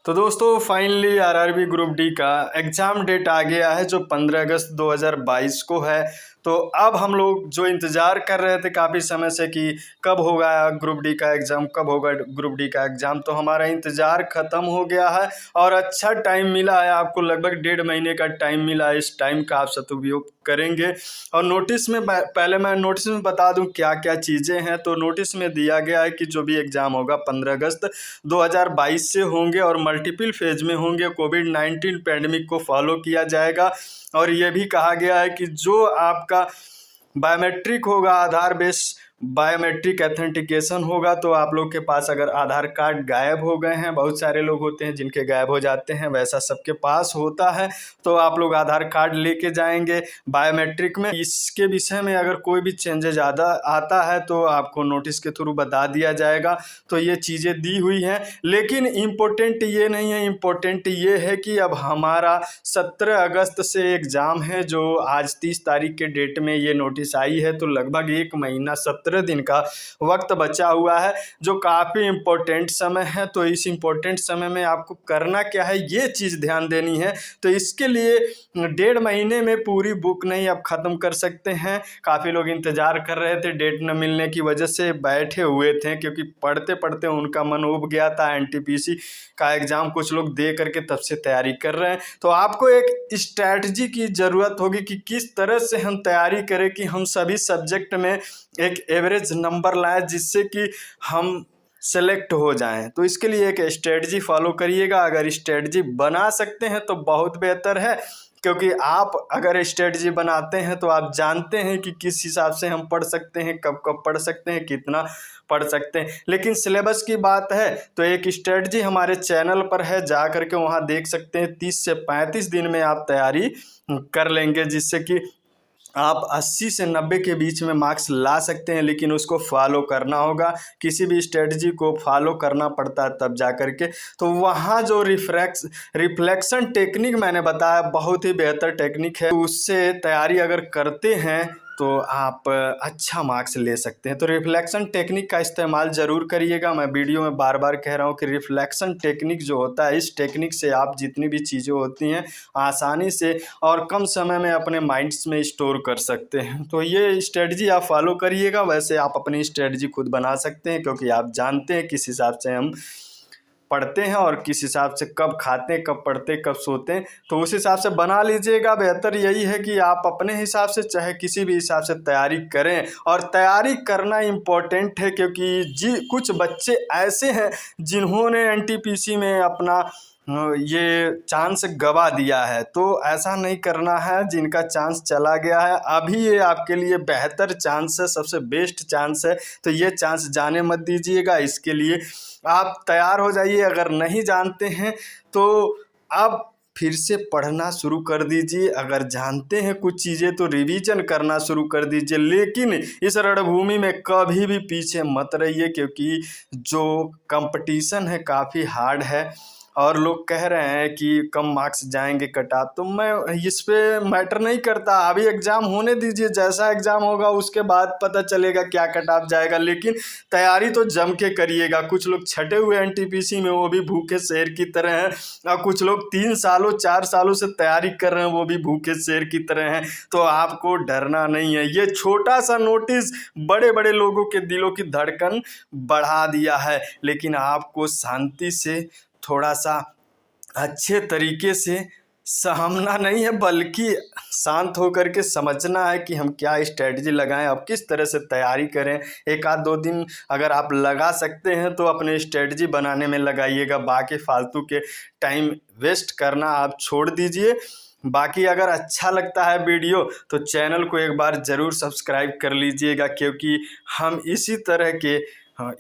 तो दोस्तों finally RRB group D का एग्ज़ाम डेट आ गया है जो 15 अगस्त 2022 को है। तो अब हम लोग जो इंतज़ार कर रहे थे काफ़ी समय से कि कब होगा ग्रुप डी का एग्ज़ाम, कब होगा ग्रुप डी का एग्ज़ाम, तो हमारा इंतज़ार ख़त्म हो गया है और अच्छा टाइम मिला है आपको। लगभग 1.5 महीने का टाइम मिला है। इस टाइम का आप सदुपयोग करेंगे। और नोटिस में पहले मैं नोटिस में बता दूं क्या क्या चीज़ें हैं। तो नोटिस में दिया गया है कि जो भी एग्ज़ाम होगा 15 अगस्त 2022 से होंगे और मल्टीपल फेज में होंगे। कोविड-19 पैंडेमिक को फॉलो किया जाएगा। और ये भी कहा गया है कि जो आपका बायोमेट्रिक होगा, आधार बेस बायोमेट्रिक एथेंटिकेशन होगा, तो आप लोग के पास अगर आधार कार्ड गायब हो गए हैं, बहुत सारे लोग होते हैं जिनके गायब हो जाते हैं, वैसा सबके पास होता है, तो आप लोग आधार कार्ड लेके जाएंगे बायोमेट्रिक में। इसके विषय में अगर कोई भी चेंजेस ज़्यादा आता है तो आपको नोटिस के थ्रू बता दिया जाएगा। तो ये चीज़ें दी हुई हैं, लेकिन इम्पोर्टेंट ये नहीं है। इम्पोर्टेंट ये है कि अब हमारा 17 अगस्त से एग्ज़ाम है, जो आज 30 तारीख के डेट में ये नोटिस आई है। तो लगभग 1 महीना 17 दिन का वक्त बचा हुआ है, जो काफ़ी इम्पोर्टेंट समय है। तो इस इम्पोर्टेंट समय में आपको करना क्या है, ये चीज़ ध्यान देनी है। तो इसके लिए 1.5 महीने में पूरी बुक नहीं आप ख़त्म कर सकते हैं। काफ़ी लोग इंतज़ार कर रहे थे, डेट न मिलने की वजह से बैठे हुए थे, क्योंकि पढ़ते पढ़ते उनका मन उब गया था। एनटीपीसी का एग्ज़ाम कुछ लोग दे करके तब से तैयारी कर रहे हैं। तो आपको एक स्ट्रैटेजी की ज़रूरत होगी कि किस तरह से हम तैयारी करें कि हम सभी सब्जेक्ट में एक एवरेज नंबर लाएं, जिससे कि हम सेलेक्ट हो जाएं। तो इसके लिए एक स्ट्रेटजी फॉलो करिएगा। अगर स्ट्रेटजी बना सकते हैं तो बहुत बेहतर है, क्योंकि आप अगर स्ट्रेटजी बनाते हैं तो आप जानते हैं कि किस हिसाब से हम पढ़ सकते हैं, कब कब पढ़ सकते हैं, कितना पढ़ सकते हैं। लेकिन सिलेबस की बात है तो एक स्ट्रेटजी हमारे चैनल पर है, जा करके वहाँ देख सकते हैं। 30 से 35 दिन में आप तैयारी कर लेंगे, जिससे कि आप 80 से 90 के बीच में मार्क्स ला सकते हैं। लेकिन उसको फॉलो करना होगा, किसी भी स्ट्रेटजी को फॉलो करना पड़ता है तब जा कर के। तो वहाँ जो रिफ्लेक्शन टेक्निक मैंने बताया, बहुत ही बेहतर टेक्निक है। उससे तैयारी अगर करते हैं तो आप अच्छा मार्क्स ले सकते हैं। तो रिफ्लेक्शन टेक्निक का इस्तेमाल ज़रूर करिएगा। मैं वीडियो में बार बार कह रहा हूँ कि रिफ्लेक्शन टेक्निक जो होता है, इस टेक्निक से आप जितनी भी चीज़ें होती हैं आसानी से और कम समय में अपने माइंड्स में स्टोर कर सकते हैं। तो ये स्ट्रेटजी आप फॉलो करिएगा। वैसे आप अपनी स्ट्रेटजी खुद बना सकते हैं, क्योंकि आप जानते हैं किस हिसाब से हम पढ़ते हैं और किस हिसाब से कब खाते हैं, कब पढ़ते हैं, कब सोते हैं। तो उस हिसाब से बना लीजिएगा। बेहतर यही है कि आप अपने हिसाब से चाहे किसी भी हिसाब से तैयारी करें, और तैयारी करना इम्पोर्टेंट है, क्योंकि कुछ बच्चे ऐसे हैं जिन्होंने एनटीपीसी में अपना ये चांस गवा दिया है। तो ऐसा नहीं करना है। जिनका चांस चला गया है, अभी ये आपके लिए बेहतर चांस है, सबसे बेस्ट चांस है। तो ये चांस जाने मत दीजिएगा। इसके लिए आप तैयार हो जाइए। अगर नहीं जानते हैं तो आप फिर से पढ़ना शुरू कर दीजिए। अगर जानते हैं कुछ चीज़ें तो रिवीजन करना शुरू कर दीजिए। लेकिन इस रणभूमि में कभी भी पीछे मत रहिए, क्योंकि जो कंपटीशन है काफ़ी हार्ड है और लोग कह रहे हैं कि कम मार्क्स जाएंगे कट ऑफ। तो मैं इस पे मैटर नहीं करता। अभी एग्ज़ाम होने दीजिए, जैसा एग्ज़ाम होगा उसके बाद पता चलेगा क्या कट ऑफ जाएगा। लेकिन तैयारी तो जम के करिएगा। कुछ लोग छटे हुए एनटीपीसी में, वो भी भूखे शेर की तरह हैं, और कुछ लोग 3 सालों 4 सालों से तैयारी कर रहे हैं, वो भी भूखे शेर की तरह हैं। तो आपको डरना नहीं है। ये छोटा सा नोटिस बड़े बड़े लोगों के दिलों की धड़कन बढ़ा दिया है, लेकिन आपको शांति से थोड़ा सा अच्छे तरीके से सहमना नहीं है, बल्कि शांत होकर के समझना है कि हम क्या स्ट्रेटजी लगाएं, अब किस तरह से तैयारी करें। 1-2 दिन अगर आप लगा सकते हैं तो अपने स्ट्रेटजी बनाने में लगाइएगा। बाकी फालतू के टाइम वेस्ट करना आप छोड़ दीजिए। बाकी अगर अच्छा लगता है वीडियो तो चैनल को एक बार ज़रूर सब्सक्राइब कर लीजिएगा, क्योंकि हम इसी तरह के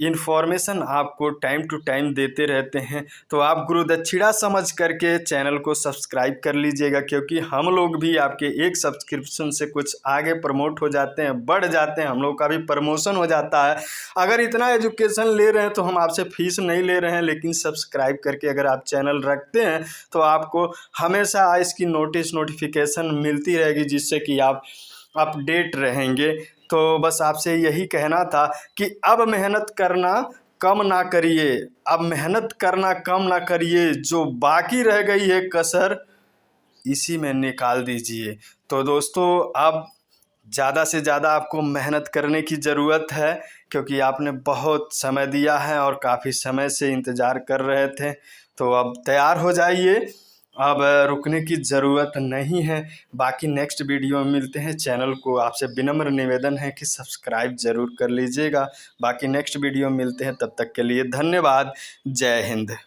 इन्फॉर्मेशन आपको टाइम टू टाइम देते रहते हैं। तो आप गुरु दक्षिणा समझ करके चैनल को सब्सक्राइब कर लीजिएगा, क्योंकि हम लोग भी आपके एक सब्सक्रिप्शन से कुछ आगे प्रमोट हो जाते हैं, बढ़ जाते हैं, हम लोग का भी प्रमोशन हो जाता है। अगर इतना एजुकेशन ले रहे हैं तो हम आपसे फीस नहीं ले रहे हैं, लेकिन सब्सक्राइब करके अगर आप चैनल रखते हैं तो आपको हमेशा इसकी नोटिफिकेशन मिलती रहेगी, जिससे कि आप अपडेट रहेंगे। तो बस आपसे यही कहना था कि अब मेहनत करना कम ना करिए, अब मेहनत करना कम ना करिए, जो बाकी रह गई है कसर इसी में निकाल दीजिए। तो दोस्तों अब ज़्यादा से ज़्यादा आपको मेहनत करने की ज़रूरत है, क्योंकि आपने बहुत समय दिया है और काफ़ी समय से इंतज़ार कर रहे थे। तो अब तैयार हो जाइए, अब रुकने की ज़रूरत नहीं है। बाकी नेक्स्ट वीडियो में मिलते हैं। चैनल को आपसे विनम्र निवेदन है कि सब्सक्राइब ज़रूर कर लीजिएगा। बाकी नेक्स्ट वीडियो में मिलते हैं, तब तक के लिए धन्यवाद। जय हिंद।